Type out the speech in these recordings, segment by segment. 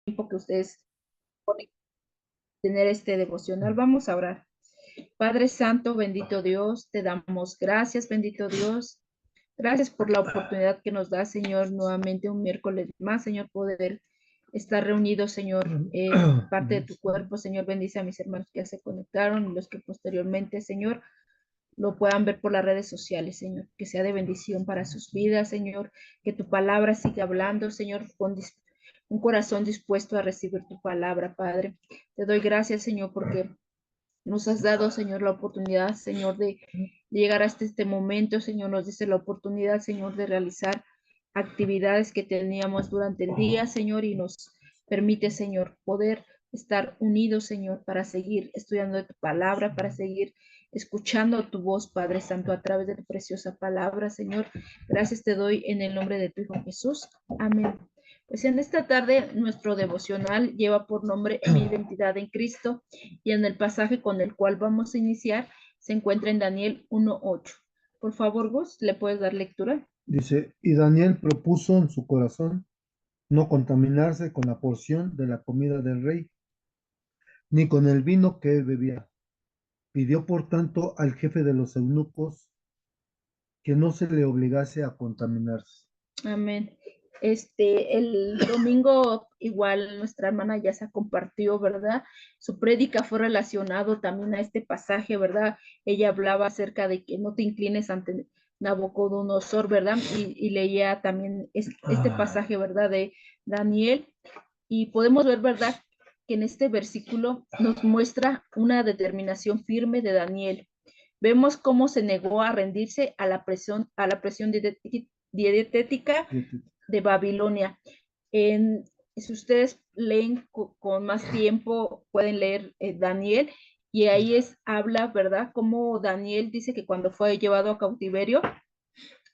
tiempo que ustedes ponen tener este devocional. Vamos a orar. Padre Santo, bendito Dios, te damos gracias, bendito Dios. Gracias por la oportunidad que nos da, Señor, nuevamente un miércoles más, Señor, poder estar reunidos, Señor, parte de tu cuerpo. Señor, bendice a mis hermanos que ya se conectaron y los que posteriormente, Señor, lo puedan ver por las redes sociales, Señor, que sea de bendición para sus vidas, Señor, que tu palabra siga hablando, Señor, con un corazón dispuesto a recibir tu palabra, Padre. Te doy gracias, Señor, porque nos has dado, Señor, la oportunidad, Señor, de llegar hasta este momento, Señor, nos dice la oportunidad, Señor, de realizar actividades que teníamos durante el día, Señor, y nos permite, Señor, poder estar unidos, Señor, para seguir estudiando de tu palabra, para seguir escuchando tu voz, Padre Santo, a través de tu preciosa palabra, Señor. Gracias te doy en el nombre de tu Hijo Jesús. Amén. Pues en esta tarde nuestro devocional lleva por nombre Mi identidad en Cristo y en el pasaje con el cual vamos a iniciar se encuentra en Daniel 1:8. Por favor, Gus, ¿le puedes dar lectura? Dice, y Daniel propuso en su corazón no contaminarse con la porción de la comida del rey, ni con el vino que él bebía. Pidió, por tanto, al jefe de los eunucos que no se le obligase a contaminarse. Amén. El domingo igual nuestra hermana ya se compartió, ¿verdad? Su prédica fue relacionado también a este pasaje, ¿verdad? Ella hablaba acerca de que no te inclines ante Nabucodonosor, ¿verdad? Y leía también este pasaje, ¿verdad? De Daniel. Y podemos ver, ¿verdad? Que en este versículo nos muestra una determinación firme de Daniel. Vemos cómo se negó a rendirse a la presión dietética de Babilonia. Si ustedes leen con más tiempo, pueden leer Daniel, y ahí habla, ¿verdad? Como Daniel dice que cuando fue llevado a cautiverio,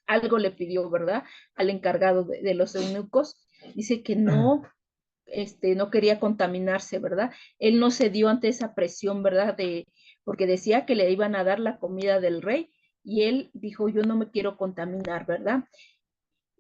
algo le pidió, ¿verdad? Al encargado de los eunucos, dice que no quería contaminarse, ¿verdad? Él no cedió ante esa presión, ¿verdad? Porque decía que le iban a dar la comida del rey y él dijo, yo no me quiero contaminar, ¿verdad?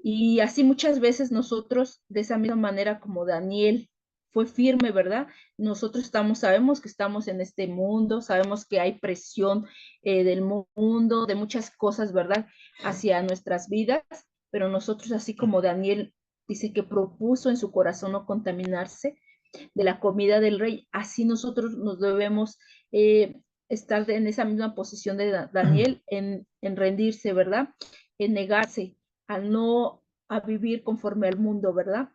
Y así muchas veces nosotros, de esa misma manera como Daniel fue firme, ¿verdad? Nosotros sabemos que estamos en este mundo, sabemos que hay presión del mundo, de muchas cosas, ¿verdad? Hacia nuestras vidas, pero nosotros, así como Daniel dice que propuso en su corazón no contaminarse de la comida del rey, así nosotros nos debemos estar en esa misma posición de Daniel, en rendirse, ¿verdad? En negarse a no a vivir conforme al mundo, ¿verdad?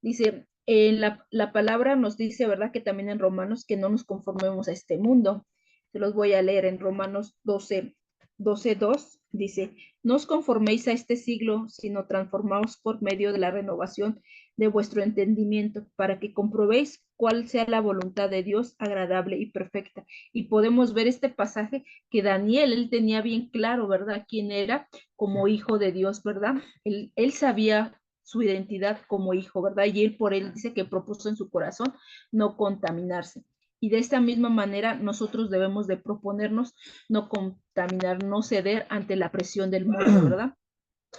Dice, la palabra nos dice, ¿verdad? Que también en Romanos que no nos conformemos a este mundo. Se los voy a leer en Romanos 12:2. Dice, no os conforméis a este siglo, sino transformaos por medio de la renovación de vuestro entendimiento, para que comprobéis cuál sea la voluntad de Dios agradable y perfecta. Y podemos ver este pasaje que Daniel, él tenía bien claro, ¿verdad? Quién era como hijo de Dios, ¿verdad? Él sabía su identidad como hijo, ¿verdad? Y él por él dice que propuso en su corazón no contaminarse. Y de esta misma manera nosotros debemos de proponernos no contaminar, no ceder ante la presión del mundo, ¿verdad?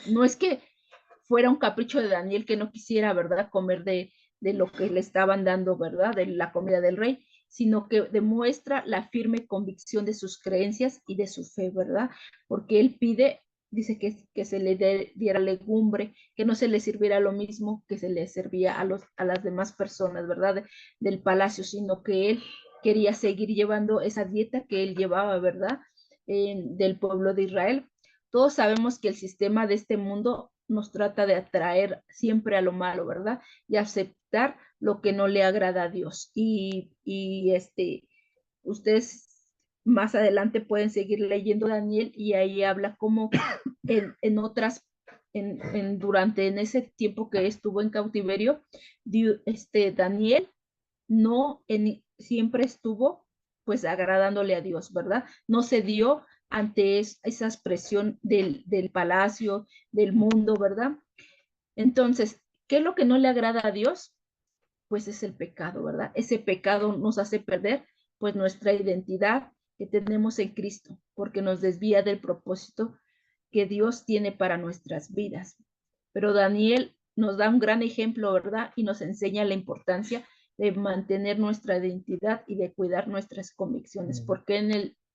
No es que fuera un capricho de Daniel que no quisiera, ¿verdad? Comer de lo que le estaban dando, ¿verdad? De la comida del rey, sino que demuestra la firme convicción de sus creencias y de su fe, ¿verdad? Porque él pide, dice que se le diera legumbre, que no se le sirviera lo mismo que se le servía a las demás personas, ¿verdad? Del palacio, sino que él quería seguir llevando esa dieta que él llevaba, ¿verdad? Del pueblo de Israel. Todos sabemos que el sistema de este mundo nos trata de atraer siempre a lo malo, ¿verdad? Y aceptar lo que no le agrada a Dios. Ustedes más adelante pueden seguir leyendo Daniel y ahí habla como en otras, durante en ese tiempo que estuvo en cautiverio, Daniel siempre estuvo pues agradándole a Dios, ¿verdad? No se dio ante esa presión del palacio, del mundo, ¿verdad? Entonces, ¿qué es lo que no le agrada a Dios? Pues es el pecado, ¿verdad? Ese pecado nos hace perder pues nuestra identidad que tenemos en Cristo, porque nos desvía del propósito que Dios tiene para nuestras vidas. Pero Daniel nos da un gran ejemplo, ¿verdad? Y nos enseña la importancia de mantener nuestra identidad y de cuidar nuestras convicciones, porque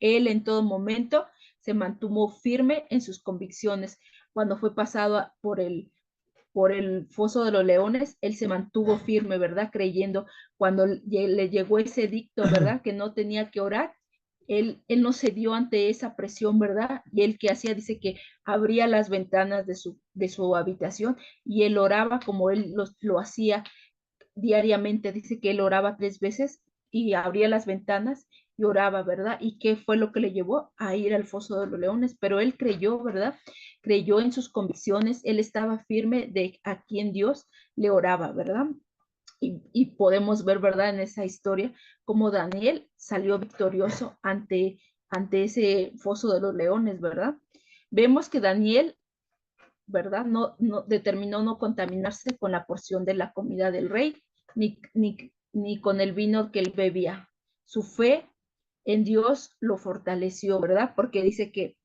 él en todo momento se mantuvo firme en sus convicciones. Cuando fue pasado por el foso de los leones, él se mantuvo firme, ¿verdad? Creyendo cuando le llegó ese dicto, ¿verdad? Que no tenía que orar, él no cedió ante esa presión, ¿verdad? Y él que hacía, dice que abría las ventanas de su habitación y él oraba como él lo hacía diariamente. Dice que él oraba 3 veces y abría las ventanas y oraba, ¿verdad? ¿Y qué fue lo que le llevó a ir al foso de los leones? Pero él creyó, ¿verdad? Creyó en sus convicciones, él estaba firme de a quien Dios le oraba, ¿verdad? Y podemos ver, ¿verdad? En esa historia, cómo Daniel salió victorioso ante ese foso de los leones, ¿verdad? Vemos que Daniel, ¿verdad? No determinó no contaminarse con la porción de la comida del rey, ni con el vino que él bebía. Su fe en Dios lo fortaleció, ¿verdad? Porque dice que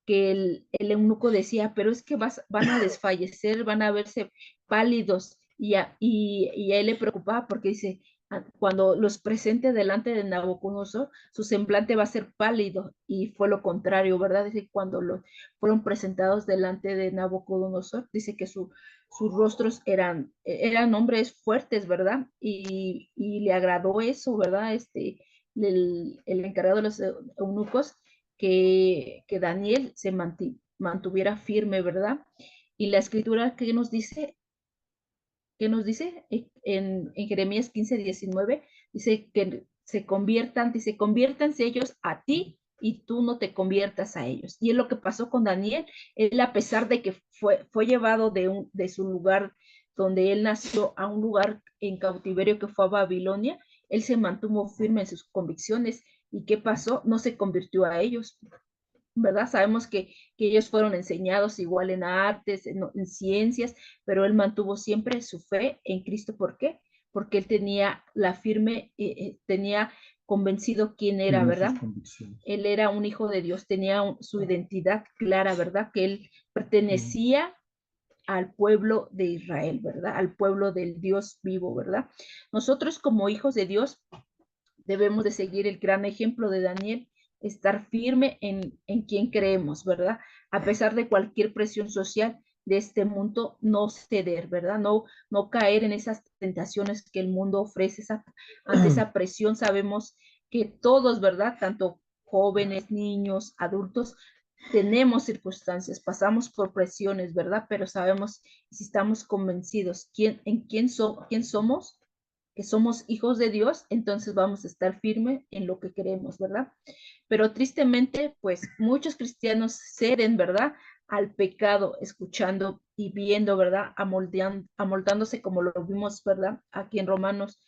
el eunuco decía, pero es que van a desfallecer, van a verse pálidos, y a él le preocupaba porque dice, cuando los presente delante de Nabucodonosor, su semblante va a ser pálido, y fue lo contrario, ¿verdad? Dice, cuando fueron presentados delante de Nabucodonosor, dice que sus rostros eran hombres fuertes, ¿verdad? Y le agradó eso, ¿verdad? El encargado de los eunucos, que Daniel se mantuviera firme, ¿verdad? Y la escritura que nos dice, en Jeremías 15:19, dice que dice, conviértanse ellos a ti y tú no te conviertas a ellos. Y es lo que pasó con Daniel. Él, a pesar de que fue llevado de su lugar donde él nació a un lugar en cautiverio que fue a Babilonia, él se mantuvo firme en sus convicciones. ¿Y qué pasó? No se convirtió a ellos, ¿verdad? Sabemos que ellos fueron enseñados igual en artes, en ciencias, pero él mantuvo siempre su fe en Cristo. ¿Por qué? Porque él tenía tenía convencido quién era, firme sus ¿verdad? convicciones. Él era un hijo de Dios, tenía su identidad clara, ¿verdad? Que él pertenecía al pueblo de Israel, ¿verdad? Al pueblo del Dios vivo, ¿verdad? Nosotros como hijos de Dios debemos de seguir el gran ejemplo de Daniel, estar firme en quien creemos, ¿verdad? A pesar de cualquier presión social de este mundo, no ceder, ¿verdad? No caer en esas tentaciones que el mundo ofrece. Ante esa presión sabemos que todos, ¿verdad? Tanto jóvenes, niños, adultos, tenemos circunstancias, pasamos por presiones, ¿verdad? Pero sabemos, si estamos convencidos quién somos, que somos hijos de Dios, entonces vamos a estar firmes en lo que queremos, ¿verdad? Pero tristemente, pues muchos cristianos ceden, ¿verdad? Al pecado, escuchando y viendo, ¿verdad? Amoldándose como lo vimos, ¿verdad? Aquí en Romanos,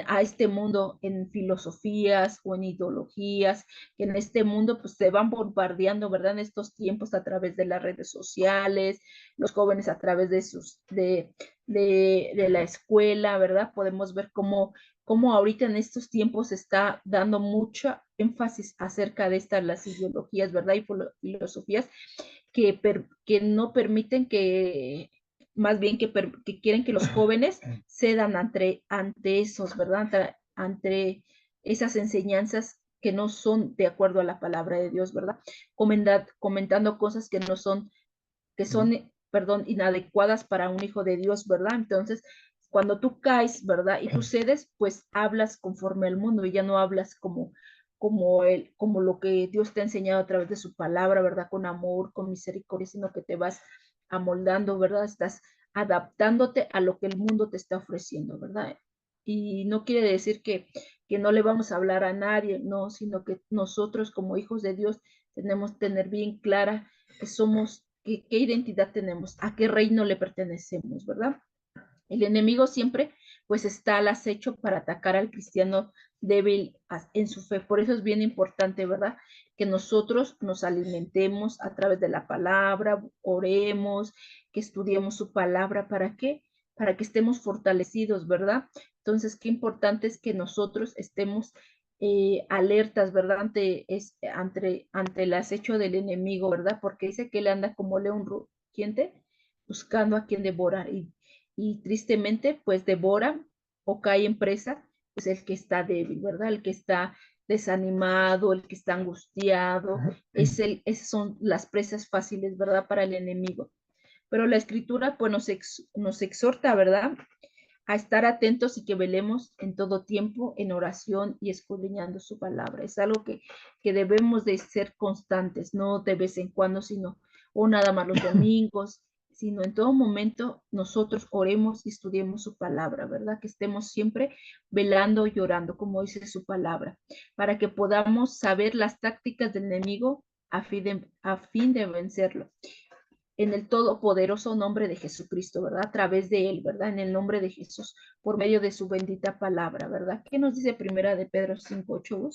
a este mundo en filosofías o en ideologías, que en este mundo pues se van bombardeando, ¿verdad? En estos tiempos a través de las redes sociales, los jóvenes a través de la escuela, ¿verdad? Podemos ver cómo ahorita en estos tiempos se está dando mucho énfasis acerca de las ideologías, ¿verdad? Y filosofías que no permiten más bien que quieren que los jóvenes cedan ante esos, ¿verdad? Ante esas enseñanzas que no son de acuerdo a la palabra de Dios, ¿verdad? Comentando cosas que son, perdón, inadecuadas para un hijo de Dios, ¿verdad? Entonces, cuando tú caes, ¿verdad? Y tú cedes, pues hablas conforme al mundo y ya no hablas como lo que Dios te ha enseñado a través de su palabra, ¿verdad? Con amor, con misericordia, sino que te vas amoldando, ¿verdad? Estás adaptándote a lo que el mundo te está ofreciendo, ¿verdad? Y no quiere decir que no le vamos a hablar a nadie, no, sino que nosotros como hijos de Dios tenemos que tener bien clara que somos, qué identidad tenemos, a qué reino le pertenecemos, ¿verdad? El enemigo siempre pues está al acecho para atacar al cristiano débil en su fe. Por eso es bien importante, ¿verdad? Que nosotros nos alimentemos a través de la palabra, oremos, que estudiemos su palabra. ¿Para qué? Para que estemos fortalecidos, ¿verdad? Entonces, qué importante es que nosotros estemos alertas, ¿verdad? Ante el acecho del enemigo, ¿verdad? Porque dice que él anda como león rugiente buscando a quien devorar. y tristemente pues devora o cae en presa, pues el que está débil, ¿verdad? El que está desanimado, el que está angustiado, esas son las presas fáciles, ¿verdad? Para el enemigo. Pero la escritura pues nos exhorta, ¿verdad? A estar atentos y que velemos en todo tiempo en oración y escudriñando su palabra. Es algo que debemos de ser constantes, no de vez en cuando, sino o nada más los domingos, sino en todo momento nosotros oremos y estudiemos su palabra, ¿verdad? Que estemos siempre velando y orando, como dice su palabra, para que podamos saber las tácticas del enemigo a fin de vencerlo en el todopoderoso nombre de Jesucristo, ¿verdad? A través de él, ¿verdad? En el nombre de Jesús, por medio de su bendita palabra, ¿verdad? ¿Qué nos dice primera de Pedro 5:8?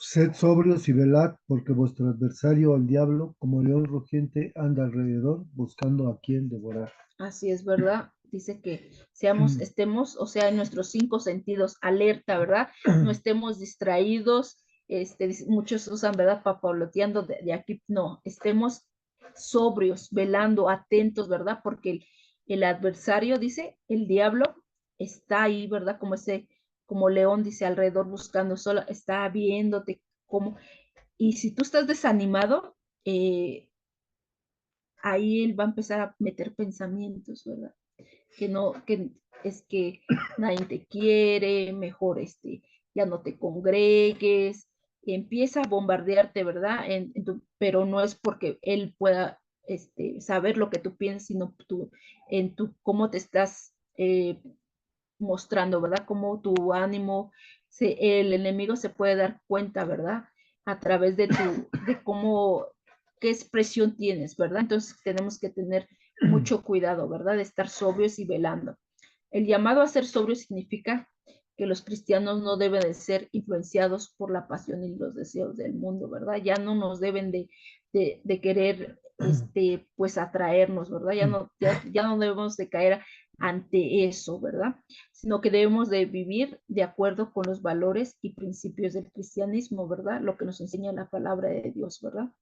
Sed sobrios y velad, porque vuestro adversario, el diablo, como león rugiente, anda alrededor buscando a quien devorar. Así es, ¿verdad? Dice que seamos, estemos, o sea, en nuestros cinco sentidos alerta, ¿verdad? No estemos distraídos, muchos usan, ¿verdad? Papaloteando de aquí, no, estemos sobrios, velando, atentos, ¿verdad? Porque el adversario, dice, el diablo está ahí, ¿verdad? Como león, dice, alrededor buscando solo, está viéndote como, y si tú estás desanimado, ahí él va a empezar a meter pensamientos, ¿verdad? Que es que nadie te quiere, mejor ya no te congregues, empieza a bombardearte, ¿verdad? Pero no es porque él pueda saber lo que tú piensas, sino tú, cómo te estás mostrando, ¿verdad? Cómo tu ánimo, el enemigo se puede dar cuenta, ¿verdad? A través de cómo, qué expresión tienes, ¿verdad? Entonces tenemos que tener mucho cuidado, ¿verdad? De estar sobrios y velando. El llamado a ser sobrio significa que los cristianos no deben de ser influenciados por la pasión y los deseos del mundo, ¿verdad? Ya no nos deben de querer, pues atraernos, ¿verdad? Ya no debemos de caer ante eso, ¿verdad? Sino que debemos de vivir de acuerdo con los valores y principios del cristianismo, ¿verdad? Lo que nos enseña la palabra de Dios, ¿verdad?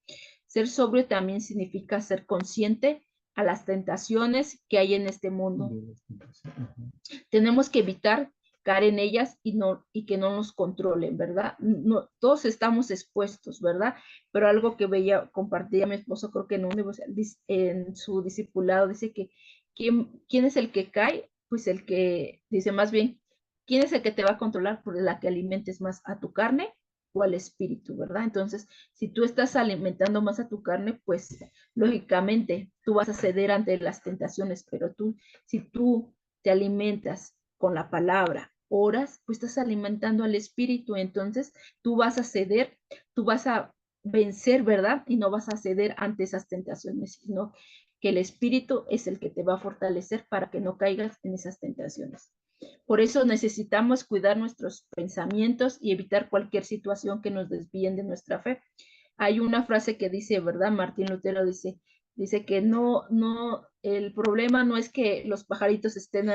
Ser sobrio también significa ser consciente a las tentaciones que hay en este mundo. Tenemos que evitar caer en ellas y que no nos controlen, ¿verdad? No, todos estamos expuestos, ¿verdad? Pero algo que compartía mi esposo, creo que en su discipulado, dice que ¿quién es el que cae? Pues el que, dice más bien, ¿quién es el que te va a controlar? Por la que alimentes más a tu carne o al espíritu, ¿verdad? Entonces, si tú estás alimentando más a tu carne, pues lógicamente tú vas a ceder ante las tentaciones, pero si tú te alimentas con la palabra, oras, pues estás alimentando al espíritu, entonces tú vas a ceder, tú vas a vencer, ¿verdad? Y no vas a ceder ante esas tentaciones, sino que el espíritu es el que te va a fortalecer para que no caigas en esas tentaciones. Por eso necesitamos cuidar nuestros pensamientos y evitar cualquier situación que nos desvíen de nuestra fe. Hay una frase que dice, ¿verdad? Martín Lutero dice que el problema no es que los pajaritos estén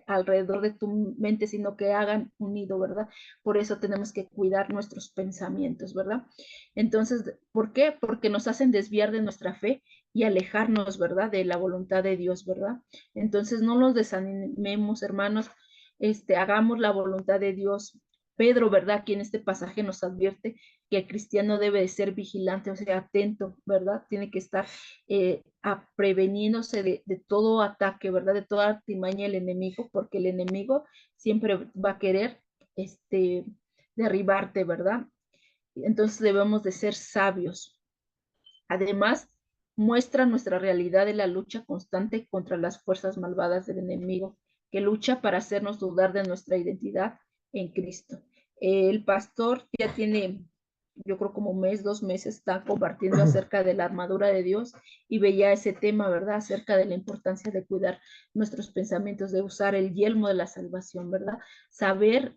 alrededor de tu mente, sino que hagan un nido, ¿verdad? Por eso tenemos que cuidar nuestros pensamientos, ¿verdad? Entonces, ¿por qué? Porque nos hacen desviar de nuestra fe y alejarnos, ¿verdad? De la voluntad de Dios, ¿verdad? Entonces, no nos desanimemos, hermanos, hagamos la voluntad de Dios. Pedro, ¿verdad? Aquí en este pasaje nos advierte que el cristiano debe de ser vigilante, o sea, atento, ¿verdad? Tiene que estar preveniéndose de todo ataque, ¿verdad? De toda artimaña del enemigo, porque el enemigo siempre va a querer derribarte, ¿verdad? Entonces debemos de ser sabios. Además, muestra nuestra realidad de la lucha constante contra las fuerzas malvadas del enemigo, que lucha para hacernos dudar de nuestra identidad en Cristo. El pastor ya tiene, yo creo como un mes, 2 meses, está compartiendo acerca de la armadura de Dios y veía ese tema, ¿verdad? Acerca de la importancia de cuidar nuestros pensamientos, de usar el yelmo de la salvación, ¿verdad? Saber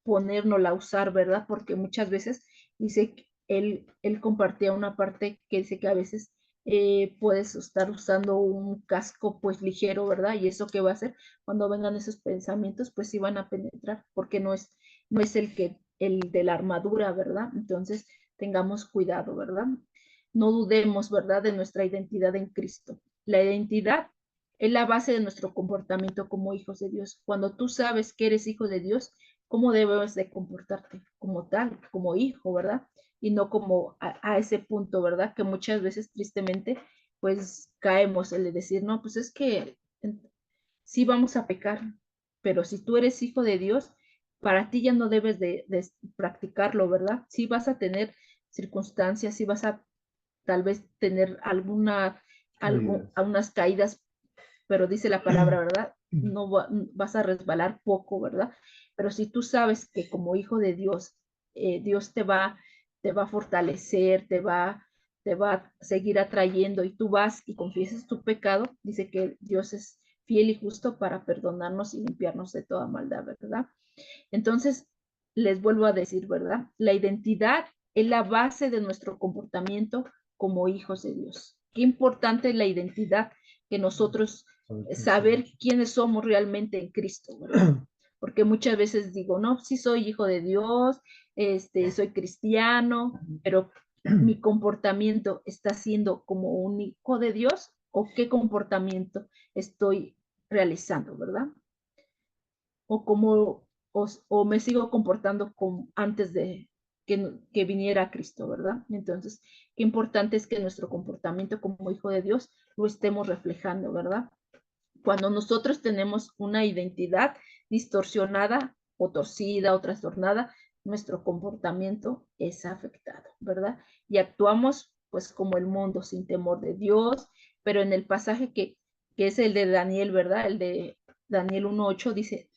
ponérnosla a usar, ¿verdad? Porque muchas veces dice él compartía una parte que dice que a veces puedes estar usando un casco pues ligero, ¿verdad? Y eso que va a hacer cuando vengan esos pensamientos, pues sí van a penetrar, porque no es el de la armadura, ¿verdad? Entonces tengamos cuidado, ¿verdad? No dudemos, ¿verdad? De nuestra identidad en Cristo. La identidad es la base de nuestro comportamiento como hijos de Dios. Cuando tú sabes que eres hijo de Dios, ¿cómo debes de comportarte? Como tal, como hijo, ¿verdad? Y no como a ese punto, ¿verdad? Que muchas veces tristemente pues caemos en el decir, no, pues es que sí vamos a pecar, pero si tú eres hijo de Dios, para ti ya no debes de practicarlo, ¿verdad? Sí vas a tener circunstancias, sí vas a tal vez tener Caídas. algunas caídas, pero dice la palabra, ¿verdad? No vas a resbalar poco, ¿verdad? Pero si tú sabes que como hijo de Dios, Dios te va a fortalecer, te va a seguir atrayendo y tú vas y confiesas tu pecado, dice que Dios es fiel y justo para perdonarnos y limpiarnos de toda maldad, ¿verdad? Entonces, les vuelvo a decir, ¿verdad? La identidad es la base de nuestro comportamiento como hijos de Dios. Qué importante es la identidad, que nosotros saber quiénes somos realmente en Cristo, ¿verdad? Porque muchas veces digo, no, sí soy hijo de Dios, soy cristiano, pero mi comportamiento está siendo como un hijo de Dios o qué comportamiento estoy realizando, ¿verdad? O como o me sigo comportando como antes de que viniera Cristo, ¿verdad? Entonces, qué importante es que nuestro comportamiento como hijo de Dios lo estemos reflejando, ¿verdad? Cuando nosotros tenemos una identidad distorsionada o torcida o trastornada, nuestro comportamiento es afectado, ¿verdad? Y actuamos pues como el mundo, sin temor de Dios, pero en el pasaje que es el de Daniel, ¿verdad? El de Daniel 1:8 dice,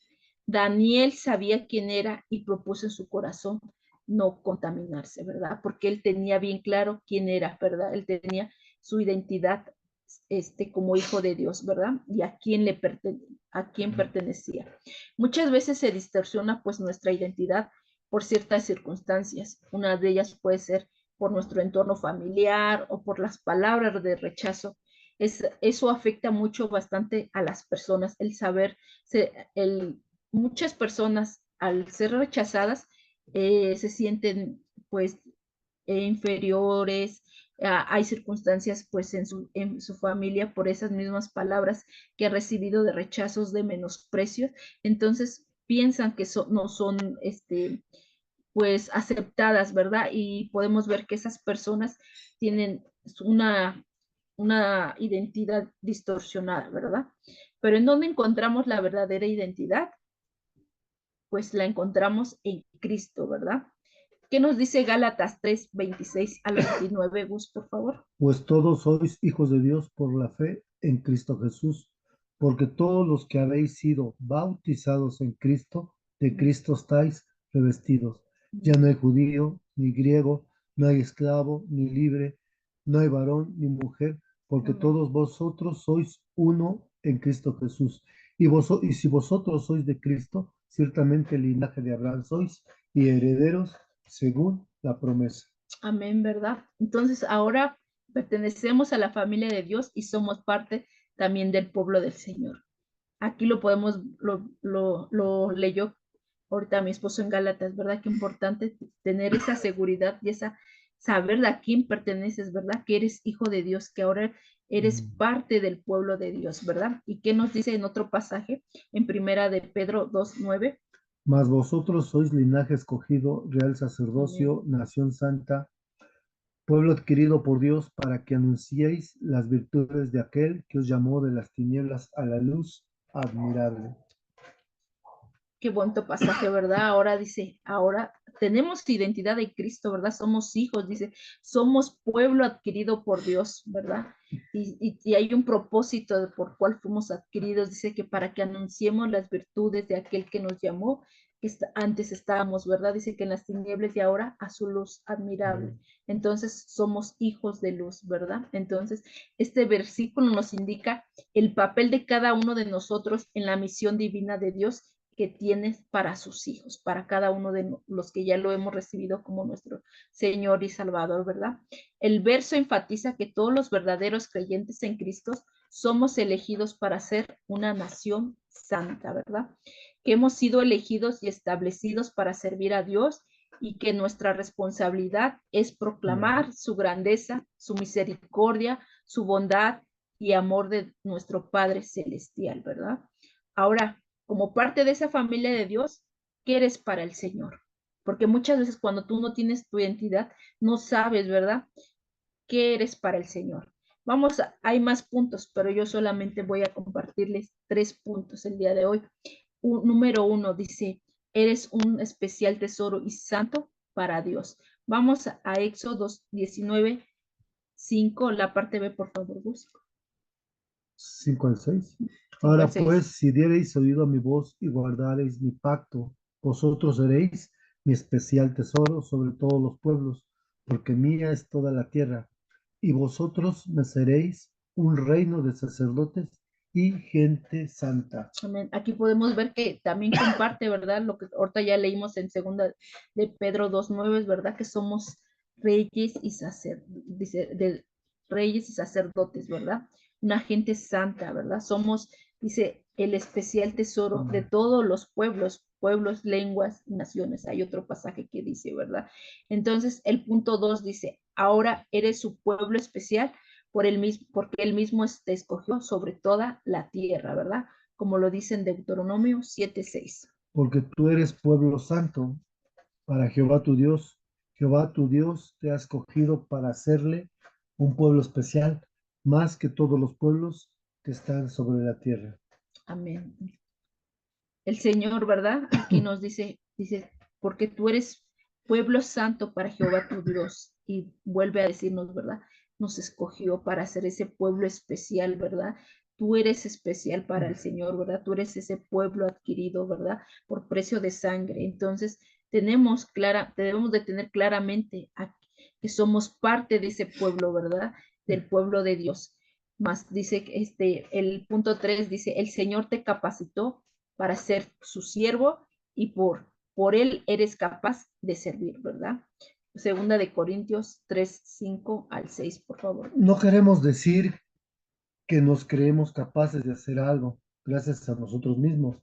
Daniel sabía quién era y propuso en su corazón no contaminarse, ¿verdad? Porque él tenía bien claro quién era, ¿verdad? Él tenía su identidad como hijo de Dios, ¿verdad? Y a quién pertenecía. Muchas veces se distorsiona pues nuestra identidad por ciertas circunstancias. Una de ellas puede ser por nuestro entorno familiar o por las palabras de rechazo. Eso afecta mucho bastante a las personas, el saber, muchas personas al ser rechazadas se sienten pues inferiores, hay circunstancias pues en su familia por esas mismas palabras que ha recibido de rechazos, de menosprecios, entonces piensan que no son pues aceptadas, ¿verdad? Y podemos ver que esas personas tienen una identidad distorsionada, ¿verdad? Pero ¿en dónde encontramos la verdadera identidad? Pues la encontramos en Cristo, ¿verdad? ¿Qué nos dice Gálatas 3:26 al 29, Gus, por favor? Pues todos sois hijos de Dios por la fe en Cristo Jesús, porque todos los que habéis sido bautizados en Cristo, de Cristo estáis revestidos. Ya no hay judío, ni griego, no hay esclavo, ni libre, no hay varón, ni mujer, porque Amén. todos vosotros sois uno en Cristo Jesús. Y si vosotros sois de Cristo, ciertamente el linaje de Abraham sois y herederos según la promesa. Amén, ¿verdad? Entonces ahora pertenecemos a la familia de Dios y somos parte también del pueblo del Señor. Aquí lo podemos, lo leyó ahorita mi esposo en Gálatas, ¿verdad? Qué importante tener esa seguridad y esa saber a quién perteneces, ¿verdad? Que eres hijo de Dios, que ahora eres parte del pueblo de Dios, ¿verdad? ¿Y qué nos dice en otro pasaje? En primera de Pedro 2:9. Mas vosotros sois linaje escogido, real Amén. sacerdocio, nación santa, pueblo adquirido por Dios, para que anunciéis las virtudes de aquel que os llamó de las tinieblas a la luz admirable. Qué bonito pasaje, ¿verdad? Ahora dice, ahora tenemos identidad de Cristo, ¿verdad? Somos hijos, dice, somos pueblo adquirido por Dios, ¿verdad? Y hay un propósito por cual fuimos adquiridos, dice que para que anunciemos las virtudes de aquel que nos llamó, que antes estábamos, ¿verdad? Dice que en las tinieblas y ahora a su luz admirable. Entonces somos hijos de luz, ¿verdad? Entonces, este versículo nos indica el papel de cada uno de nosotros en la misión divina de Dios que tienes para sus hijos, para cada uno de los que ya lo hemos recibido como nuestro Señor y Salvador, ¿verdad? El verso enfatiza que todos los verdaderos creyentes en Cristo somos elegidos para ser una nación santa, ¿verdad? Que hemos sido elegidos y establecidos para servir a Dios y que nuestra responsabilidad es proclamar su grandeza, su misericordia, su bondad y amor de nuestro Padre Celestial, ¿verdad? Ahora, como parte de esa familia de Dios, ¿qué eres para el Señor? Porque muchas veces cuando tú no tienes tu identidad, no sabes, ¿verdad? ¿Qué eres para el Señor? Hay más puntos, pero yo solamente voy a compartirles 3 puntos el día de hoy. Número 1 dice, eres un especial tesoro y santo para Dios. Vamos a Éxodo 19:5, la parte B, por favor, Gus. 5 al 6. 5 al Ahora 6. pues, si diereis oído a mi voz y guardareis mi pacto, vosotros seréis mi especial tesoro sobre todos los pueblos, porque mía es toda la tierra, y vosotros me seréis un reino de sacerdotes y gente santa. Amén. Aquí podemos ver que también comparte, ¿verdad? Lo que ahorita ya leímos en segunda de Pedro 2:9, es verdad que somos reyes y dice, de reyes y sacerdotes, ¿verdad? Una gente santa, ¿verdad? Somos, dice, el especial tesoro de todos los pueblos, lenguas y naciones. Hay otro pasaje que dice, ¿verdad? Entonces, el punto 2 dice, ahora eres su pueblo especial porque él mismo te escogió sobre toda la tierra, ¿verdad? Como lo dice en Deuteronomio 7:6. Porque tú eres pueblo santo para Jehová tu Dios. Jehová tu Dios te ha escogido para hacerle un pueblo especial, más que todos los pueblos que están sobre la tierra. Amén. El Señor, ¿verdad? Aquí nos dice, porque tú eres pueblo santo para Jehová tu Dios. Y vuelve a decirnos, ¿verdad? Nos escogió para ser ese pueblo especial, ¿verdad? Tú eres especial para el Señor, ¿verdad? Tú eres ese pueblo adquirido, ¿verdad? Por precio de sangre. Entonces, debemos de tener claramente que somos parte de ese pueblo, ¿verdad? Del pueblo de Dios. Más dice, el punto 3 dice, el Señor te capacitó para ser su siervo y por él eres capaz de servir, ¿verdad? Segunda de Corintios 3:5 al 6, por favor. No queremos decir que nos creemos capaces de hacer algo gracias a nosotros mismos,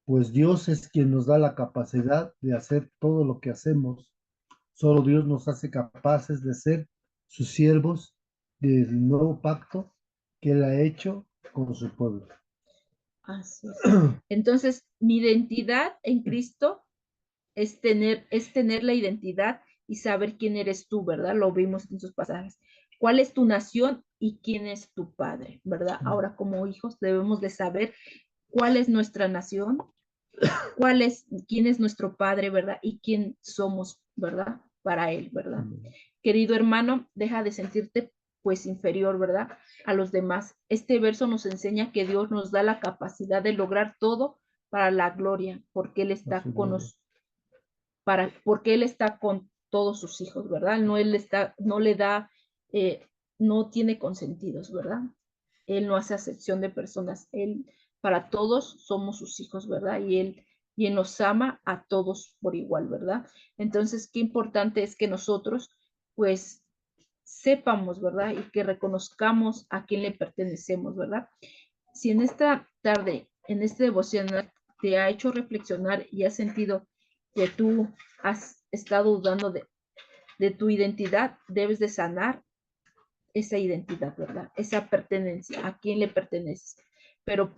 pues Dios es quien nos da la capacidad de hacer todo lo que hacemos. Solo Dios nos hace capaces de ser sus siervos del nuevo pacto que Él ha hecho con su pueblo. Así es. Entonces, mi identidad en Cristo es tener la identidad y saber quién eres tú, ¿verdad? Lo vimos en sus pasajes. ¿Cuál es tu nación y quién es tu padre, ¿verdad? Ahora como hijos debemos de saber cuál es nuestra nación, quién es nuestro padre, ¿verdad? Y quién somos, ¿verdad? Para él, ¿verdad? Querido hermano, deja de sentirte pues inferior, ¿verdad? A los demás. Este verso nos enseña que Dios nos da la capacidad de lograr todo para la gloria, porque Él está porque Él está con todos sus hijos, ¿verdad? No le da, no tiene consentidos, ¿verdad? Él no hace acepción de personas. Él, para todos somos sus hijos, ¿verdad? Y él nos ama a todos por igual, ¿verdad? Entonces, qué importante es que nosotros, pues, sepamos, ¿verdad? Y que reconozcamos a quién le pertenecemos, ¿verdad? Si en esta tarde, en este devocional, te ha hecho reflexionar y has sentido que tú has estado dudando de tu identidad, debes de sanar esa identidad, ¿verdad? Esa pertenencia, a quién le perteneces. Pero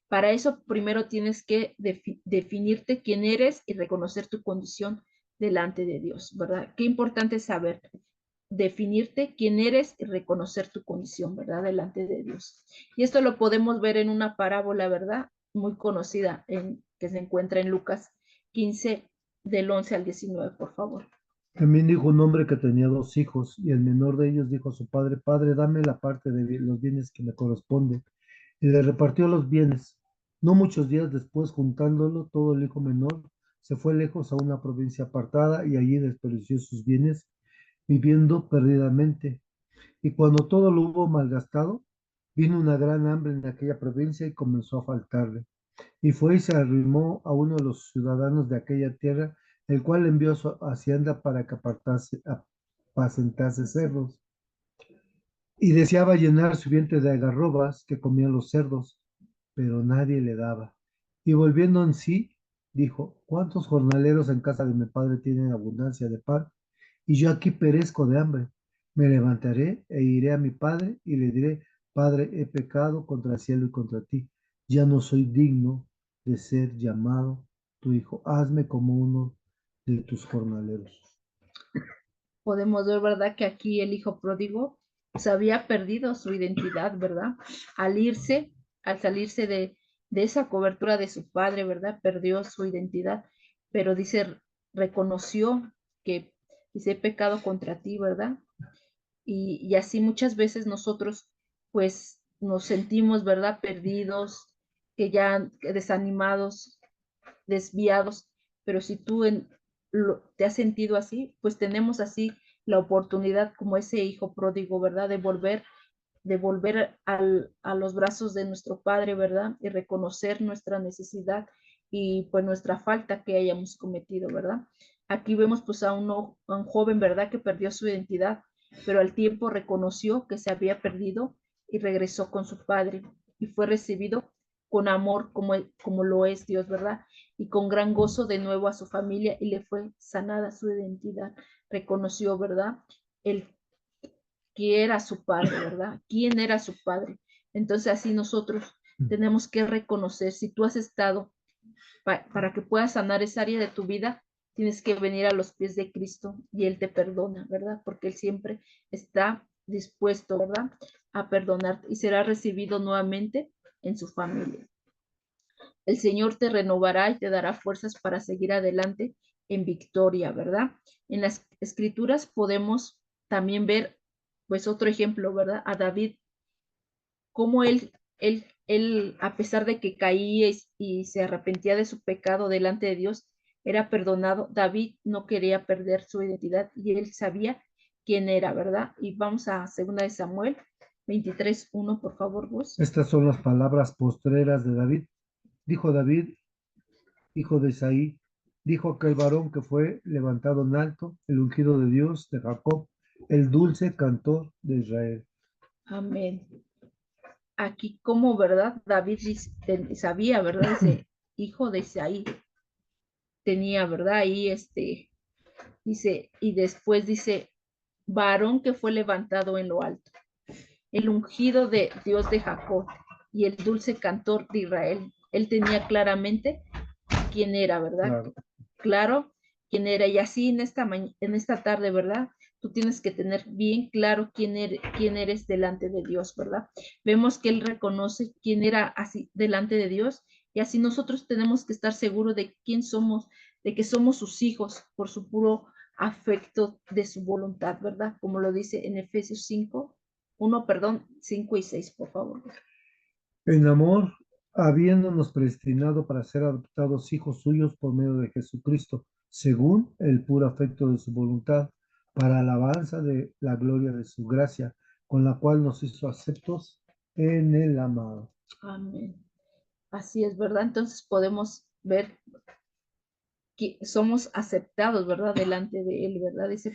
para eso primero tienes que definirte quién eres y reconocer tu condición delante de Dios, ¿verdad? Qué importante es saber definirte quién eres y reconocer tu condición, ¿verdad? Delante de Dios. Y esto lo podemos ver en una parábola, ¿verdad? Muy conocida que se encuentra en Lucas 15, del 11 al 19, por favor. También dijo un hombre que tenía dos hijos, y el menor de ellos dijo a su padre: Padre, dame la parte de los bienes que me corresponde. Y le repartió los bienes. No muchos días después, juntándolo todo, el hijo menor se fue lejos a una provincia apartada y allí desperdició sus bienes, viviendo perdidamente. Y cuando todo lo hubo malgastado, vino una gran hambre en aquella provincia y comenzó a faltarle. Y fue y se arrimó a uno de los ciudadanos de aquella tierra, el cual envió a su hacienda para que apacentase cerdos. Y deseaba llenar su vientre de algarrobas que comían los cerdos, pero nadie le daba. Y volviendo en sí, dijo: ¿Cuántos jornaleros en casa de mi padre tienen abundancia de pan? Y yo aquí perezco de hambre. Me levantaré e iré a mi padre y le diré, Padre, he pecado contra el cielo y contra ti. Ya no soy digno de ser llamado tu hijo. Hazme como uno de tus jornaleros. Podemos ver, ¿verdad? Que aquí el hijo pródigo se había perdido su identidad, ¿verdad? Al irse, al salirse de esa cobertura de su padre, ¿verdad? Perdió su identidad, pero dice, reconoció que dice, he pecado contra ti, ¿verdad? Y así muchas veces nosotros, pues, nos sentimos, ¿verdad? Perdidos, que ya desanimados, desviados, pero si tú te has sentido así, pues tenemos así la oportunidad como ese hijo pródigo, ¿verdad? De volver a los brazos de nuestro Padre, ¿verdad? Y reconocer nuestra necesidad y pues nuestra falta que hayamos cometido, ¿verdad? Aquí vemos pues a un joven, ¿verdad? Que perdió su identidad, pero al tiempo reconoció que se había perdido y regresó con su Padre y fue recibido con amor como lo es Dios, ¿verdad? Y con gran gozo de nuevo a su familia y le fue sanada su identidad. Reconoció, ¿verdad? El que era su padre, ¿verdad? ¿Quién era su padre? Entonces así nosotros tenemos que reconocer, si tú has estado, para que puedas sanar esa área de tu vida, tienes que venir a los pies de Cristo y Él te perdona, ¿verdad? Porque Él siempre está dispuesto, ¿verdad? A perdonarte y será recibido nuevamente en su familia. El Señor te renovará y te dará fuerzas para seguir adelante en victoria, ¿verdad? En las escrituras podemos también ver, pues, otro ejemplo, ¿verdad? A David, cómo él, a pesar de que caía y se arrepentía de su pecado delante de Dios, era perdonado. David no quería perder su identidad y él sabía quién era, ¿verdad? Y vamos a 2 Samuel 23:1, por favor, vos. Estas son las palabras postreras de David. Dijo David, hijo de Isaí, dijo aquel varón que fue levantado en alto, el ungido de Dios, de Jacob, el dulce cantor de Israel. Amén. Aquí como, ¿verdad? David sabía, ¿verdad? Ese hijo de Isaí tenía, ¿verdad? Ahí dice, y después dice, varón que fue levantado en lo alto, el ungido de Dios de Jacob y el dulce cantor de Israel. Él tenía claramente quién era, ¿verdad? Claro. Claro quién era. Y así en esta tarde, ¿verdad? Tú tienes que tener bien claro quién eres delante de Dios, ¿verdad? Vemos que Él reconoce quién era así delante de Dios y así nosotros tenemos que estar seguros de quién somos, de que somos sus hijos por su puro afecto de su voluntad, ¿verdad? Como lo dice en Efesios 5 y 6, por favor. En amor, habiéndonos predestinado para ser adoptados hijos suyos por medio de Jesucristo, según el puro afecto de su voluntad, para alabanza de la gloria de su gracia, con la cual nos hizo aceptos en el amado. Amén. Así es, ¿verdad? Entonces podemos ver que somos aceptados, ¿verdad? Delante de Él, ¿verdad? Dice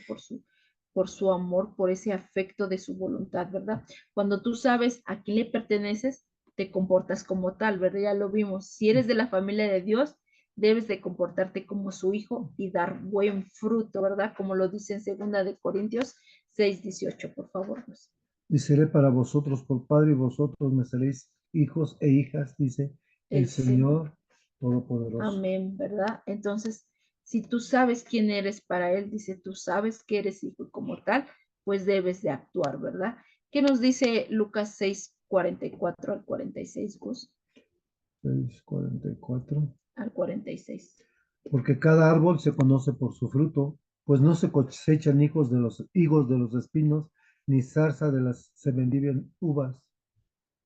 por su amor, por ese afecto de su voluntad, ¿verdad? Cuando tú sabes a quién le perteneces, te comportas como tal, ¿verdad? Ya lo vimos. Si eres de la familia de Dios, debes de comportarte como su hijo y dar buen fruto, ¿verdad? Como lo dice en 2 Corintios 6:18, por favor. Pues. Y seré para vosotros por Padre y vosotros me seréis hijos e hijas, dice el El Señor. Señor Todopoderoso. Amén, ¿verdad? Entonces, si tú sabes quién eres para Él, dice, tú sabes que eres hijo y como tal, pues debes de actuar, ¿verdad? ¿Qué nos dice Lucas 6:44 al 46, Gus? 6:44. Al 46. Porque cada árbol se conoce por su fruto, pues no se cosechan hijos de los higos de los espinos, ni zarza de las se vendimian uvas,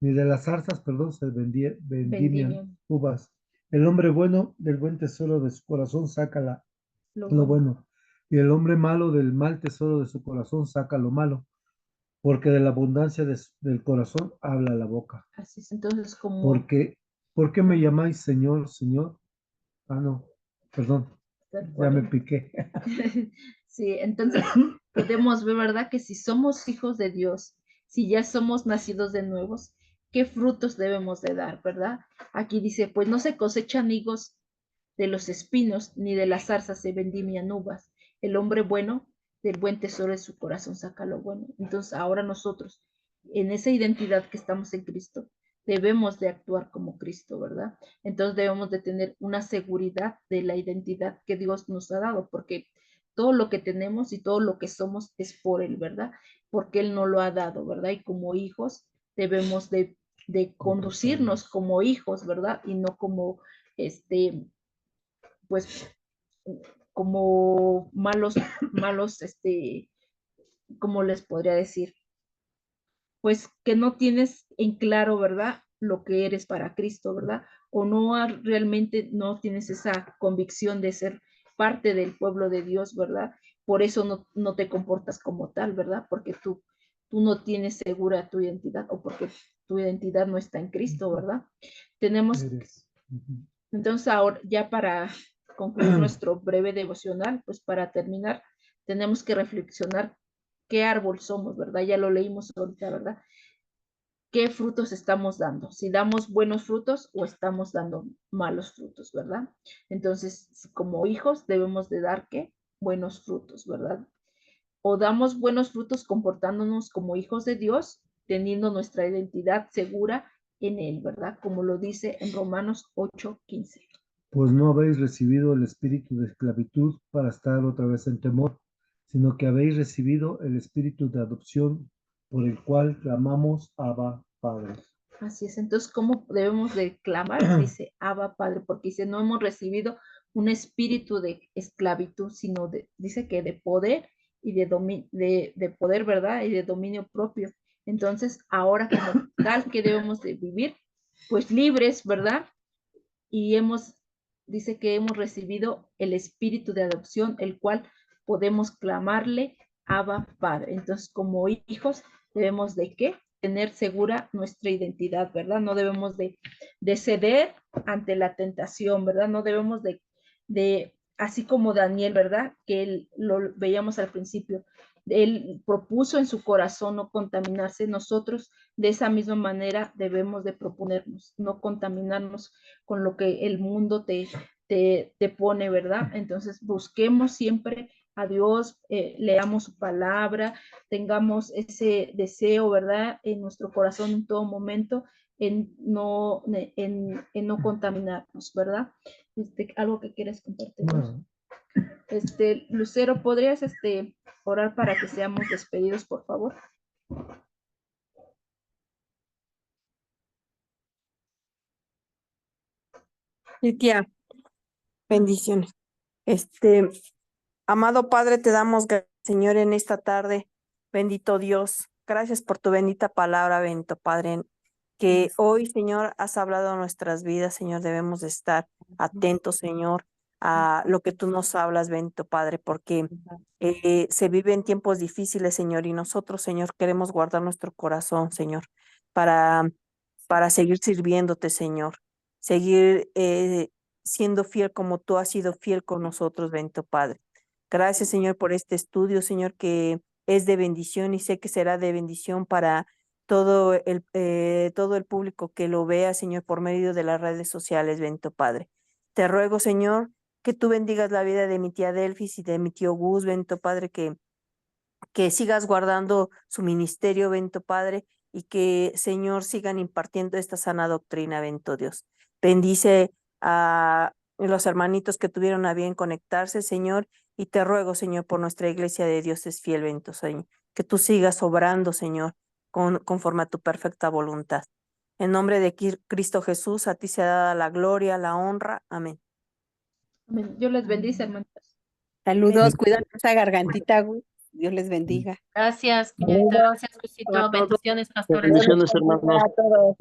ni de las zarzas, perdón, se vendimian Vendimian uvas. El hombre bueno del buen tesoro de su corazón saca lo lo bueno. bueno, y el hombre malo del mal tesoro de su corazón saca lo malo, porque de la abundancia del corazón habla la boca. Así es. Entonces, como, Porque, ¿por qué me llamáis Señor, Señor? Ah, no, perdón, ya me piqué. Sí, entonces podemos ver, ¿verdad? Que si somos hijos de Dios, si ya somos nacidos de nuevos, ¿qué frutos debemos de dar, verdad? Aquí dice, pues no se cosechan higos de los espinos, ni de las zarzas se vendimian uvas. El hombre bueno del buen tesoro de su corazón saca lo bueno. Entonces ahora nosotros, en esa identidad que estamos en Cristo, debemos de actuar como Cristo, ¿verdad? Entonces debemos de tener una seguridad de la identidad que Dios nos ha dado, porque todo lo que tenemos y todo lo que somos es por Él, ¿verdad? Porque Él nos lo ha dado, ¿verdad? Y como hijos debemos de conducirnos como hijos, ¿verdad? Y no como, pues, como malos, ¿cómo les podría decir? Pues que no tienes en claro, ¿verdad? Lo que eres para Cristo, ¿verdad? O no realmente no tienes esa convicción de ser parte del pueblo de Dios, ¿verdad? Por eso no te comportas como tal, ¿verdad? Porque tú no tienes segura tu identidad o porque tu identidad no está en Cristo, ¿verdad? Tenemos, entonces ahora ya para concluir nuestro breve devocional, pues para terminar, tenemos que reflexionar qué árbol somos, ¿verdad? Ya lo leímos ahorita, ¿verdad? ¿Qué frutos estamos dando? Si damos buenos frutos o estamos dando malos frutos, ¿verdad? Entonces, como hijos debemos de dar, ¿qué? Buenos frutos, ¿verdad? O damos buenos frutos comportándonos como hijos de Dios, teniendo nuestra identidad segura en Él, ¿verdad? Como lo dice en Romanos 8:15. Pues no habéis recibido el espíritu de esclavitud para estar otra vez en temor, sino que habéis recibido el espíritu de adopción por el cual clamamos Abba, Padre. Así es, entonces, ¿cómo debemos de clamar? Dice Abba, Padre, porque dice, no hemos recibido un espíritu de esclavitud, sino dice que de poder y de poder, ¿verdad? Y de dominio propio. Entonces, ahora como tal que debemos de vivir, pues libres, ¿verdad? Y dice que hemos recibido el espíritu de adopción, el cual podemos clamarle Abba Padre. Entonces, como hijos, debemos de ¿qué? Tener segura nuestra identidad, ¿verdad? No debemos de ceder ante la tentación, ¿verdad? No debemos así como Daniel, ¿verdad? Que lo veíamos al principio, él propuso en su corazón no contaminarse, nosotros de esa misma manera debemos de proponernos, no contaminarnos con lo que el mundo te pone, ¿verdad? Entonces busquemos siempre a Dios, leamos su palabra, tengamos ese deseo, ¿verdad? En nuestro corazón en todo momento, en no contaminarnos, ¿verdad? Algo que quieras compartir. Bueno, Lucero, ¿podrías orar para que seamos despedidos, por favor? Sí, tía, bendiciones. Amado Padre, te damos gracias, Señor, en esta tarde. Bendito Dios, gracias por tu bendita palabra, bendito Padre, que hoy, Señor, has hablado a nuestras vidas, Señor. Debemos de estar atentos, Señor, a lo que tú nos hablas, bendito Padre, porque se vive en tiempos difíciles, Señor, y nosotros, Señor, queremos guardar nuestro corazón, Señor, para, para seguir sirviéndote, Señor, seguir siendo fiel como tú has sido fiel con nosotros, bendito Padre. Gracias, Señor, por este estudio, Señor, que es de bendición y sé que será de bendición para todo el público que lo vea, Señor, por medio de las redes sociales, bendito Padre. Te ruego, Señor, que tú bendigas la vida de mi tía Delfis y de mi tío Gus, bendito Padre, que sigas guardando su ministerio, bendito Padre, y que, Señor, sigan impartiendo esta sana doctrina, bendito Dios. Bendice a los hermanitos que tuvieron a bien conectarse, Señor, y te ruego, Señor, por nuestra iglesia de Dios es fiel, bendito Señor, que tú sigas obrando, Señor, conforme a tu perfecta voluntad. En nombre de Cristo Jesús, a ti sea dada la gloria, la honra. Amén. Amén. Dios les bendice, hermanos. Saludos, cuidan esa gargantita, Gus. Dios les bendiga. Gracias, cuñadita. Gracias, Cusito. Bendiciones, pastores. Bendiciones, hermanos. A todos.